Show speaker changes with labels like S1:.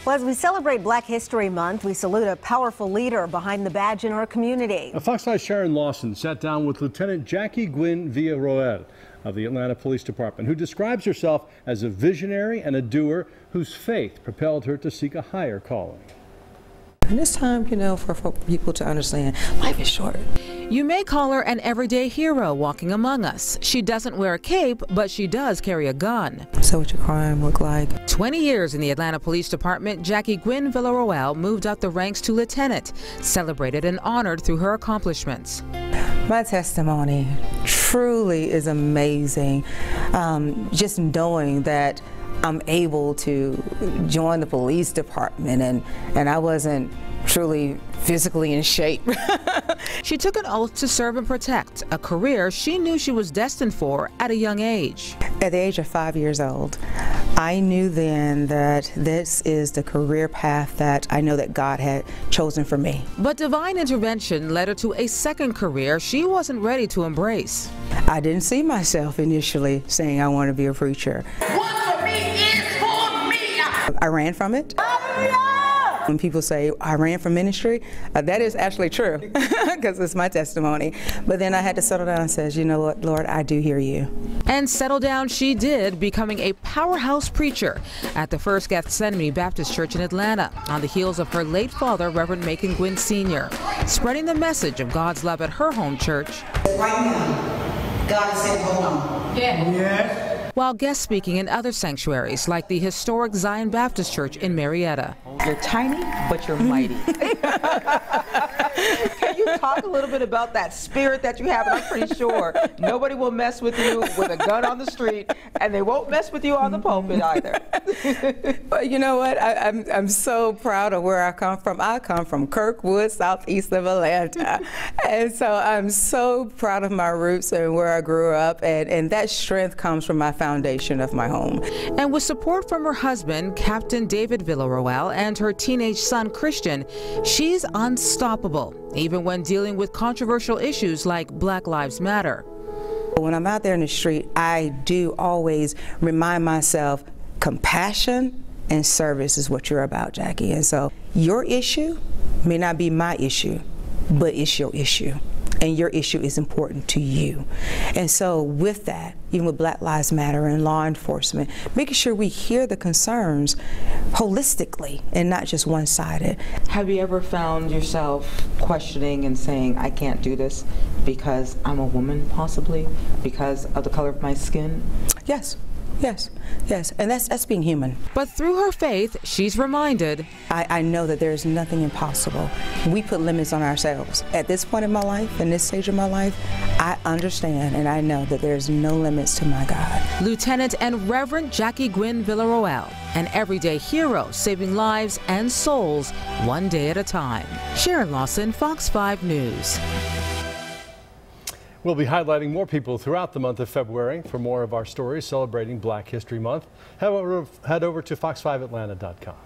S1: Well, as we celebrate Black History Month, we salute a powerful leader behind the badge in our community.
S2: Fox 5's Sharon Lawson sat down with Lieutenant Jackie Gwynn Villarroel of the Atlanta Police Department, who describes herself as a visionary and a doer whose faith propelled her to seek a higher calling.
S3: And it's time, for people to understand life is short.
S4: You may call her an everyday hero walking among us. She doesn't wear a cape, but she does carry a gun.
S3: So what your crime look like?
S4: 20 years in the Atlanta Police Department, Jackie Gwynn Villarroel moved up the ranks to lieutenant, celebrated and honored through her accomplishments.
S3: My testimony truly is amazing. Just knowing that I'm able to join the police department and I wasn't truly physically in shape.
S4: She took an oath to serve and protect, a career she knew she was destined for at a young age.
S3: At the age of 5 years old, I knew then that this is the career path that I know that God had chosen for me.
S4: But divine intervention led her to a second career she wasn't ready to embrace.
S3: I didn't see myself initially saying I want to be a preacher.
S5: What's for me is for me.
S3: I ran from it. When people say I ran from ministry, that is actually true because it's my testimony. But then I had to settle down and say, you know what, Lord, I do hear you.
S4: And settle down she did, becoming a powerhouse preacher at the First Gethsemane Baptist Church in Atlanta on the heels of her late father, Reverend Macon Gwynn Sr., spreading the message of God's love at her home church.
S5: Right now, God is saying, hold on. Yeah. Yes.
S4: While guest speaking in other sanctuaries like the historic Zion Baptist Church in Marietta.
S6: You're tiny, but you're mighty. Can you talk a little bit about that spirit that you have? And I'm pretty sure nobody will mess with you with a gun on the street, and they won't mess with you on the pulpit either.
S3: But you know what? I'm so proud of where I come from. I come from Kirkwood, southeast of Atlanta. And so I'm so proud of my roots and where I grew up, and that strength comes from my foundation of my home.
S4: And with support from her husband, Captain David Villarroel, and her teenage son, Christian, she's unstoppable, even when dealing with controversial issues like Black Lives Matter.
S3: When I'm out there in the street, I do always remind myself compassion and service is what you're about, Jackie. And so your issue may not be my issue, but it's your issue. And your issue is important to you. And so with that, even with Black Lives Matter and law enforcement, making sure we hear the concerns holistically and not just one-sided.
S6: Have you ever found yourself questioning and saying, I can't do this because I'm a woman, possibly, because of the color of my skin?
S3: Yes. Yes, yes, and that's being human.
S4: But through her faith, she's reminded,
S3: I know that there's nothing impossible. We put limits on ourselves. At this point in my life, in this stage of my life, I understand and I know that there's no limits to my God.
S4: Lieutenant and Reverend Jackie Gwynn Villarroel, an everyday hero saving lives and souls one day at a time. Sharon Lawson, Fox 5 News.
S2: We'll be highlighting more people throughout the month of February. For more of our stories celebrating Black History Month, head over to fox5atlanta.com.